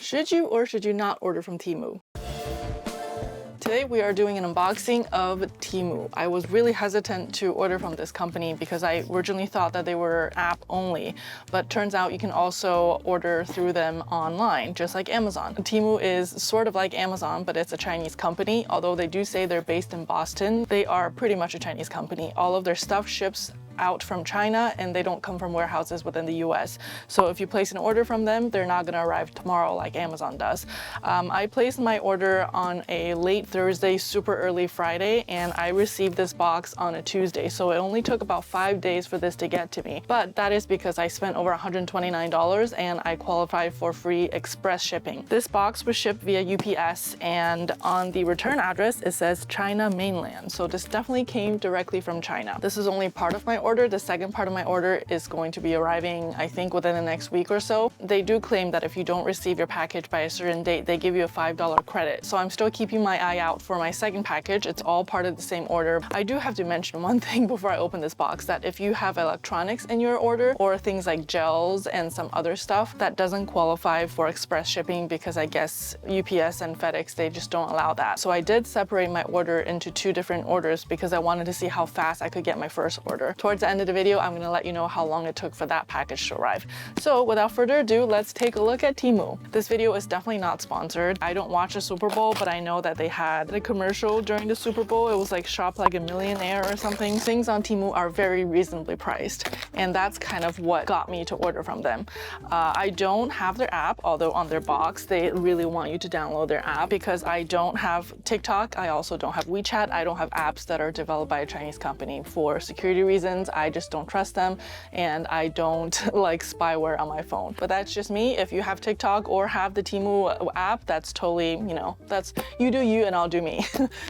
Should you or should you not order from Temu? Today we are doing an unboxing of Temu. I was really hesitant to order from this company because I originally thought that they were app only, but turns out you can also order through them online, just like Amazon. Temu is sort of like Amazon, but it's a Chinese company. Although they do say they're based in Boston, they are pretty much a Chinese company. All of their stuff ships out from China and they don't come from warehouses within the US. So if you place an order from them, they're not gonna arrive tomorrow like Amazon does. I placed my order on a late Thursday, super early Friday, and I received this box on a Tuesday. So it only took about 5 days for this to get to me. But that is because I spent over $129 and I qualified for free express shipping. This box was shipped via UPS, and on the return address, it says China mainland. So this definitely came directly from China. This is only part of my order. The second part of my order is going to be arriving, I think, within the next week or so. They do claim that if you don't receive your package by a certain date, they give you a $5 credit. So I'm still keeping my eye out for my second package. It's all part of the same order. I do have to mention one thing before I open this box, that if you have electronics in your order or things like gels and some other stuff, that doesn't qualify for express shipping because I guess UPS and FedEx, they just don't allow that. So I did separate my order into 2 different orders because I wanted to see how fast I could get my first order. Towards the end of the video, I'm gonna let you know how long it took for that package to arrive. So without further ado, let's take a look at Temu. This video is definitely not sponsored. I don't watch the Super Bowl, but I know that they had a commercial during the Super Bowl. It was like shop like a millionaire or something. Things on Temu are very reasonably priced, and that's kind of what got me to order from them. I don't have their app, although on their box, they really want you to download their app because I don't have TikTok. I also don't have WeChat. I don't have apps that are developed by a Chinese company for security reasons. I just don't trust them, and I don't like spyware on my phone. But that's just me. If you have TikTok or have the Temu app, that's totally, you know, that's you do you and I'll do me.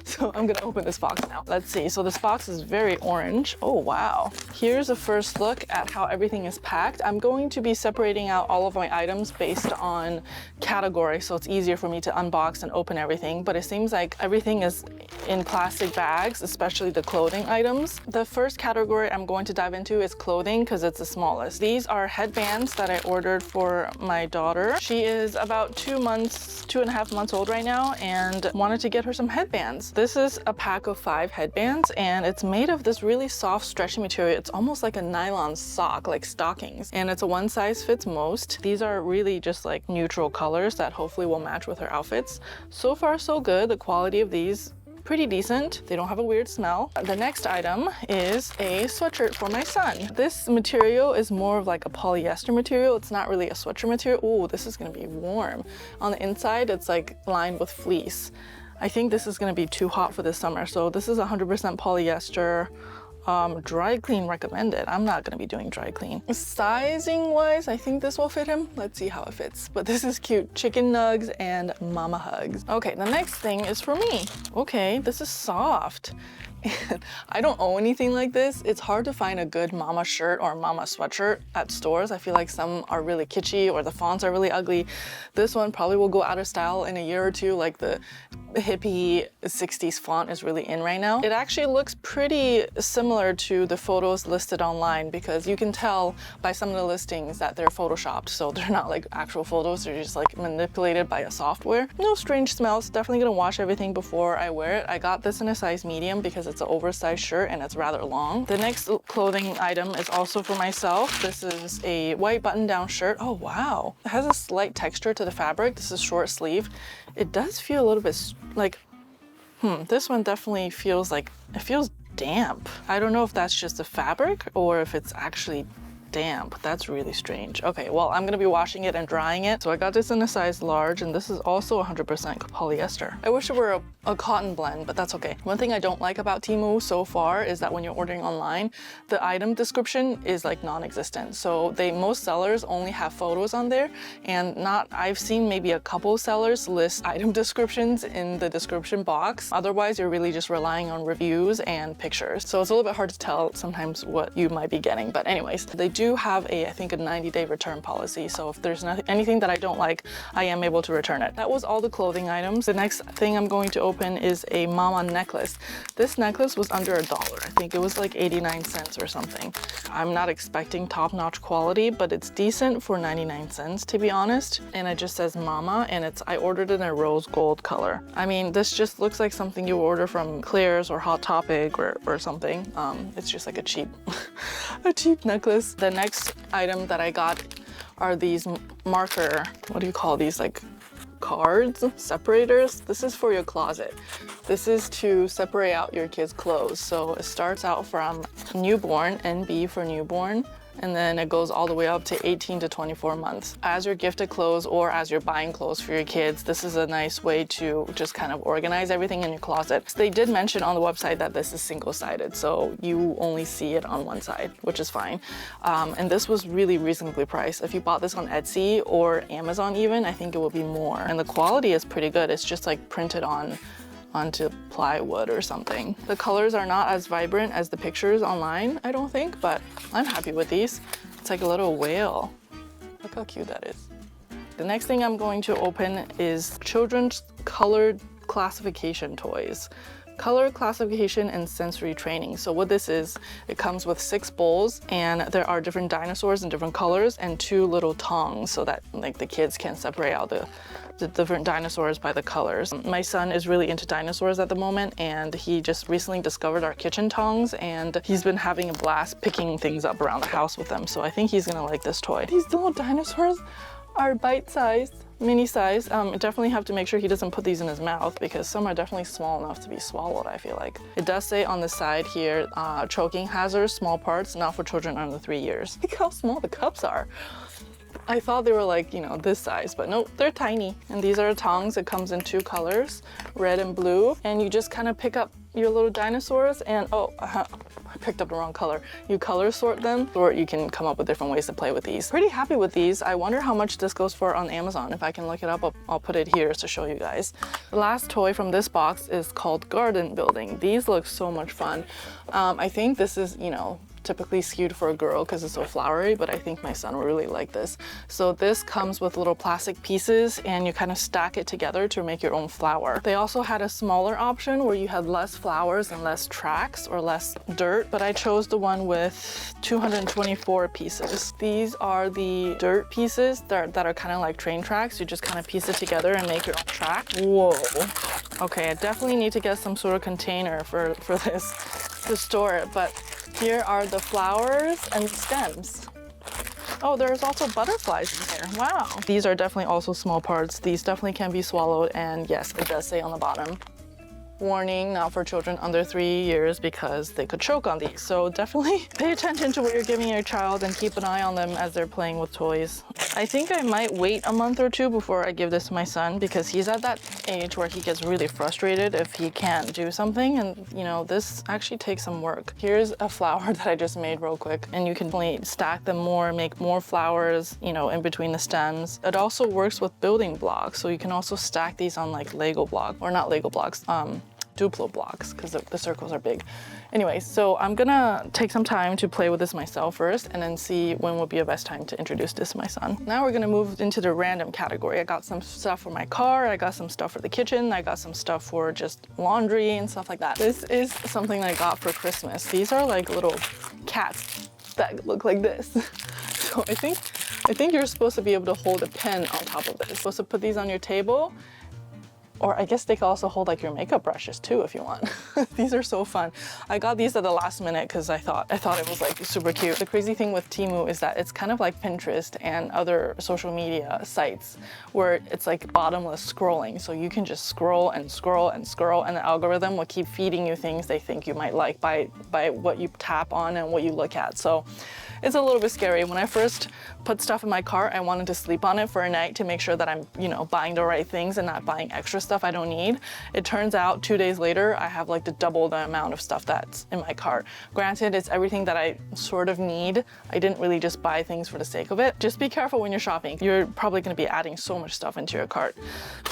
So I'm gonna open this box now. Let's see. So this box is very orange. Oh wow. Here's a first look at how everything is packed. I'm going to be separating out all of my items based on category, so it's easier for me to unbox and open everything. But it seems like everything is in plastic bags, especially the clothing items. The first category I'm going to dive into is clothing because it's the smallest. These are headbands that I ordered for my daughter. She is about 2.5 months old right now, and wanted to get her some headbands. This is a pack of 5 headbands, and it's made of this really soft, stretchy material. It's almost like a nylon sock, like stockings, and it's a one size fits most. These are really just like neutral colors that hopefully will match with her outfits. So far, so good. The quality of these, pretty decent. They don't have a weird smell. The next item is a sweatshirt for my son. This material is more of like a polyester material. It's not really a sweatshirt material. Oh, this is gonna be warm. On the inside, it's like lined with fleece. I think this is gonna be too hot for this summer. So this is 100% polyester. Dry clean recommended. I'm not gonna be doing dry clean. Sizing wise, I think this will fit him. Let's see how it fits. But this is cute. Chicken nugs and mama hugs. Okay, the next thing is for me. Okay, this is soft. I don't own anything like this. It's hard to find a good mama shirt or mama sweatshirt at stores. I feel like some are really kitschy or the fonts are really ugly. This one probably will go out of style in a year or two, like the hippie 60s font is really in right now. It actually looks pretty similar to the photos listed online because you can tell by some of the listings that they're photoshopped, so they're not like actual photos, they're just like manipulated by a software. No strange smells. Definitely gonna wash everything before I wear it. I got this in a size medium because it's an oversized shirt and it's rather long. The next clothing item is also for myself. This is a white button-down shirt. Oh wow. It has a slight texture to the fabric. This is short sleeve. It does feel a little bit like, this one definitely feels like, it feels damp. I don't know if that's just the fabric or if it's actually damp. That's really strange. Okay, well, I'm gonna be washing it and drying it. So I got this in a size large, and this is also 100% polyester. I wish it were a cotton blend, but that's okay. One thing I don't like about Temu so far is that when you're ordering online, the item description is like non-existent. So most sellers only have photos on there, and I've seen maybe a couple sellers list item descriptions in the description box. Otherwise, you're really just relying on reviews and pictures. So it's a little bit hard to tell sometimes what you might be getting. But anyways, they do do have I think a 90-day return policy. So if there's anything that I don't like, I am able to return it. That was all the clothing items. The next thing I'm going to open is a mama necklace. This necklace was under $1. I think it was like 89 cents or something. I'm not expecting top-notch quality, but it's decent for 99 cents to be honest. And it just says mama, and I ordered it in a rose gold color. I mean, this just looks like something you order from Claire's or Hot Topic or something. It's just like a cheap necklace. The next item that I got are these marker, what do you call these, like cards, separators. This is for your closet. This is to separate out your kids' clothes. So it starts out from newborn, NB for newborn, and then it goes all the way up to 18 to 24 months. As you're gifted clothes or as you're buying clothes for your kids, this is a nice way to just kind of organize everything in your closet. So they did mention on the website that this is single-sided, so you only see it on one side, which is fine. And this was really reasonably priced. If you bought this on Etsy or Amazon even, I think it would be more. And the quality is pretty good. It's just like printed onto plywood or something. The colors are not as vibrant as the pictures online, I don't think, but I'm happy with these. It's like a little whale. Look how cute that is. The next thing I'm going to open is children's colored classification toys. Color classification and sensory training. So what this is, it comes with 6 bowls, and there are different dinosaurs in different colors and 2 little tongs so that like the kids can separate out the different dinosaurs by the colors. My son is really into dinosaurs at the moment, and he just recently discovered our kitchen tongs, and he's been having a blast picking things up around the house with them. So I think he's gonna like this toy. These little dinosaurs are bite-sized, mini-sized. Definitely have to make sure he doesn't put these in his mouth because some are definitely small enough to be swallowed, I feel like. It does say on the side here, choking hazards, small parts, not for children under 3 years. Look how small the cups are. I thought they were like, you know, this size, but no, they're tiny. And these are tongs. It comes in 2 colors, red and blue. And you just kind of pick up your little dinosaurs and, I picked up the wrong color. You color sort them, or you can come up with different ways to play with these. Pretty happy with these. I wonder how much this goes for on Amazon. If I can look it up, I'll put it here to show you guys. The last toy from this box is called garden building. These look so much fun. I think this is, you know, typically skewed for a girl because it's so flowery, but I think my son will really like this. So this comes with little plastic pieces and you kind of stack it together to make your own flower. They also had a smaller option where you had less flowers and less tracks or less dirt, but I chose the one with 224 pieces. These are the dirt pieces that are kind of like train tracks. You just kind of piece it together and make your own track. Whoa. Okay, I definitely need to get some sort of container for this to store it, but here are the flowers and stems. Oh, there's also butterflies in here. Wow. These are definitely also small parts. These definitely can be swallowed, and yes, it does say on the bottom, warning, not for children under 3 years because they could choke on these. So definitely pay attention to what you're giving your child and keep an eye on them as they're playing with toys. I think I might wait a month or 2 before I give this to my son because he's at that age where he gets really frustrated if he can't do something, and you know, this actually takes some work. Here's a flower that I just made real quick, and you can stack them more, make more flowers, you know, in between the stems. It also works with building blocks, so you can also stack these on like Lego block, or not Lego blocks, Duplo blocks, because the circles are big. Anyway, so I'm gonna take some time to play with this myself first and then see when would be the best time to introduce this to my son. Now we're gonna move into the random category. I got some stuff for my car, I got some stuff for the kitchen, I got some stuff for just laundry and stuff like that. This is something I got for Christmas. These are like little cats that look like this. So I think you're supposed to be able to hold a pen on top of this. You're supposed to put these on your table. Or I guess they can also hold like your makeup brushes too if you want. These are so fun. I got these at the last minute because I thought it was like super cute. The crazy thing with Temu is that it's kind of like Pinterest and other social media sites where it's like bottomless scrolling. So you can just scroll and scroll and scroll, and the algorithm will keep feeding you things they think you might like by what you tap on and what you look at. So it's a little bit scary. When I first put stuff in my cart, I wanted to sleep on it for a night to make sure that I'm, you know, buying the right things and not buying extra stuff I don't need. It turns out 2 days later, I have like double the amount of stuff that's in my cart. Granted, it's everything that I sort of need. I didn't really just buy things for the sake of it. Just be careful when you're shopping. You're probably gonna be adding so much stuff into your cart.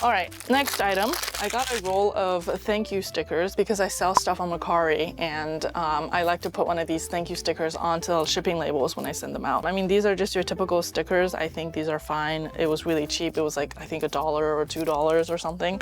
All right, next item. I got a roll of thank you stickers because I sell stuff on Mercari, and I like to put one of these thank you stickers onto the shipping label labels when I send them out. I mean, these are just your typical stickers. I think these are fine. It was really cheap. It was like, I think $1 or $2 or something.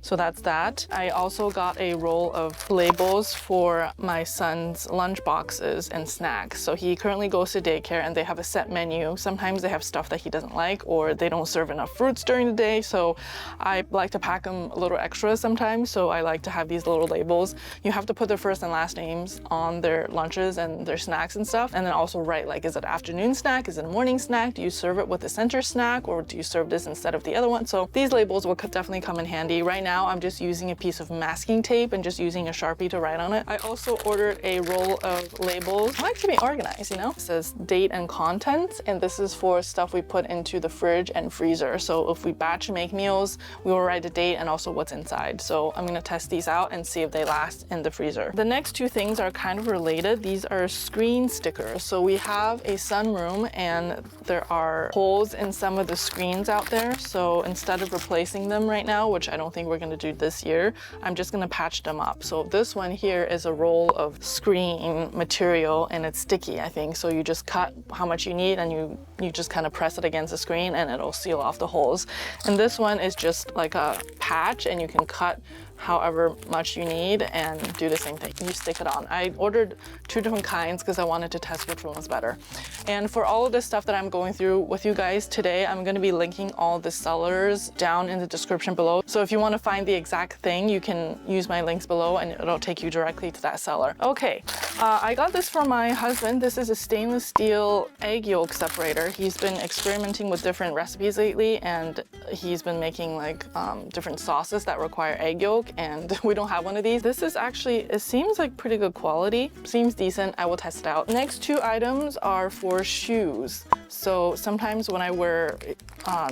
So that's that. I also got a roll of labels for my son's lunch boxes and snacks. So he currently goes to daycare and they have a set menu. Sometimes they have stuff that he doesn't like, or they don't serve enough fruits during the day. So I like to pack him a little extra sometimes. So I like to have these little labels. You have to put their first and last names on their lunches and their snacks and stuff. And then also write, like, is it afternoon snack? Is it a morning snack? Do you serve it with the center snack, or do you serve this instead of the other one? So these labels will definitely come in handy. Right now, I'm just using a piece of masking tape and just using a Sharpie to write on it. I also ordered a roll of labels. I like to be organized, you know? It says date and contents, and this is for stuff we put into the fridge and freezer. So if we batch make meals, we will write the date and also what's inside. So I'm gonna test these out and see if they last in the freezer. The next two things are kind of related. These are screen stickers. So we have a sunroom and there are holes in some of the screens out there. So instead of replacing them right now, which I don't think we're gonna do this year, I'm just gonna patch them up. So this one here is a roll of screen material and it's sticky, I think. So you just cut how much you need and you just kind of press it against the screen and it'll seal off the holes. And this one is just like a patch and you can cut however much you need and do the same thing. You stick it on. I ordered 2 different kinds because I wanted to test which one was better. And for all of this stuff that I'm going through with you guys today, I'm going to be linking all the sellers down in the description below. So if you want to find the exact thing, you can use my links below and it'll take you directly to that seller. Okay, I got this for my husband. This is a stainless steel egg yolk separator. He's been experimenting with different recipes lately and he's been making like different sauces that require egg yolk, and we don't have one of these. This is actually, it seems like pretty good quality. Seems decent. I will test it out. Next 2 items are for shoes. So sometimes when I wear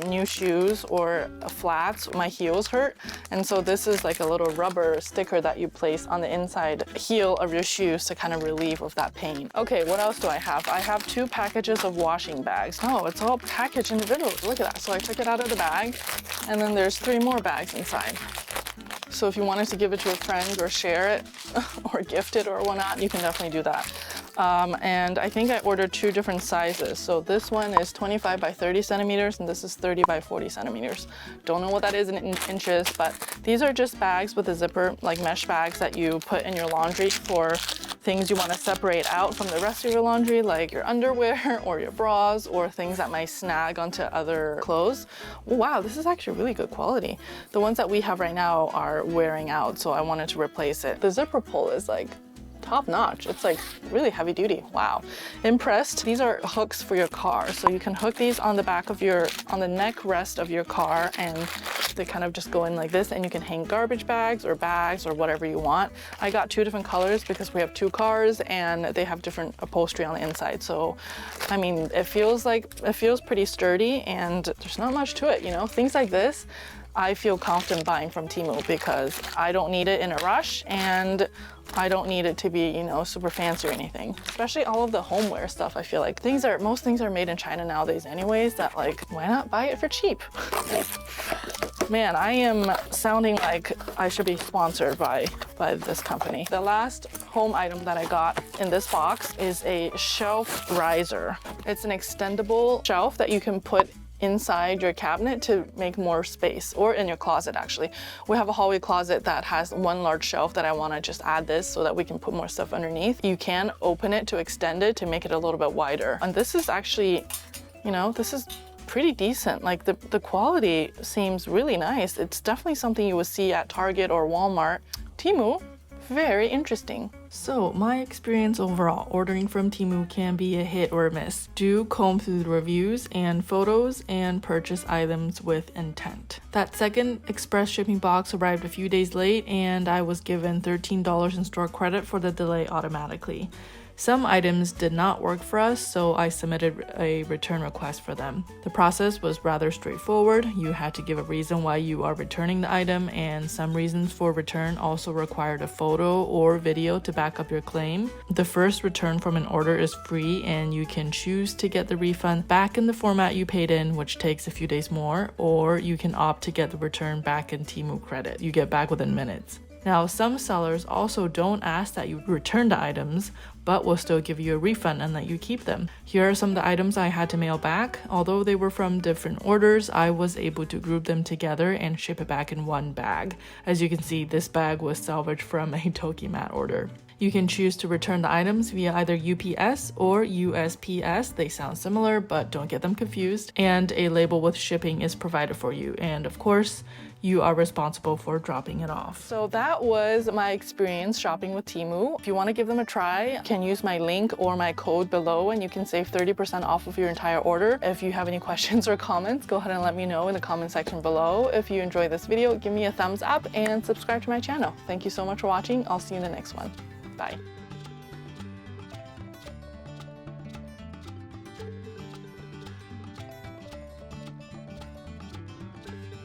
new shoes or flats, my heels hurt. And so this is like a little rubber sticker that you place on the inside heel of your shoes to kind of relieve of that pain. Okay, what else do I have? I have 2 packages of washing bags. Oh, it's all packaged individually. Look at that. So I took it out of the bag and then there's 3 more bags inside. So if you wanted to give it to a friend or share it or gift it or whatnot, you can definitely do that. And I think I ordered 2 different sizes. So this one is 25 by 30 centimeters and this is 30 by 40 centimeters. Don't know what that is in inches, but these are just bags with a zipper, like mesh bags that you put in your laundry for things you want to separate out from the rest of your laundry, like your underwear or your bras or things that might snag onto other clothes. Wow, this is actually really good quality. The ones that we have right now are wearing out, so I wanted to replace it. The zipper pull is like top notch. It's like really heavy duty. Wow. Impressed. These are hooks for your car. So you can hook these on the back of on the neck rest of your car, and they kind of just go in like this, and you can hang garbage bags or whatever you want. I got 2 different colors because we have 2 cars and they have different upholstery on the inside. So, I mean, it feels pretty sturdy and there's not much to it, you know? Things like this, I feel confident buying from Temu because I don't need it in a rush and I don't need it to be, you know, super fancy or anything. Especially all of the homeware stuff, I feel like most things are made in China nowadays anyways, that like, why not buy it for cheap? Man, I am sounding like I should be sponsored by this company. The last home item that I got in this box is a shelf riser. It's an extendable shelf that you can put inside your cabinet to make more space, or in your closet actually. We have a hallway closet that has 1 large shelf that I want to just add this so that we can put more stuff underneath. You can open it to extend it to make it a little bit wider. And this is actually, you know, this is pretty decent. Like the quality seems really nice. It's definitely something you would see at Target or Walmart. Temu, very interesting. So my experience overall ordering from Temu can be a hit or a miss. Do comb through the reviews and photos and purchase items with intent. That second express shipping box arrived a few days late and I was given $13 in store credit for the delay automatically. Some items did not work for us, so I submitted a return request for them. The process was rather straightforward. You had to give a reason why you are returning the item, and some reasons for return also required a photo or video to back up your claim. The first return from an order is free, and you can choose to get the refund back in the format you paid in, which takes a few days more, or you can opt to get the return back in Temu credit. You get back within minutes. Now, some sellers also don't ask that you return the items, but will still give you a refund and let you keep them. Here are some of the items I had to mail back. Although they were from different orders, I was able to group them together and ship it back in one bag. As you can see, this bag was salvaged from a Tokimat order. You can choose to return the items via either UPS or USPS. They sound similar, but don't get them confused. And a label with shipping is provided for you. And of course, you are responsible for dropping it off. So that was my experience shopping with Temu. If you want to give them a try, you can use my link or my code below and you can save 30% off of your entire order. If you have any questions or comments, go ahead and let me know in the comment section below. If you enjoyed this video, give me a thumbs up and subscribe to my channel. Thank you so much for watching. I'll see you in the next one. Bye.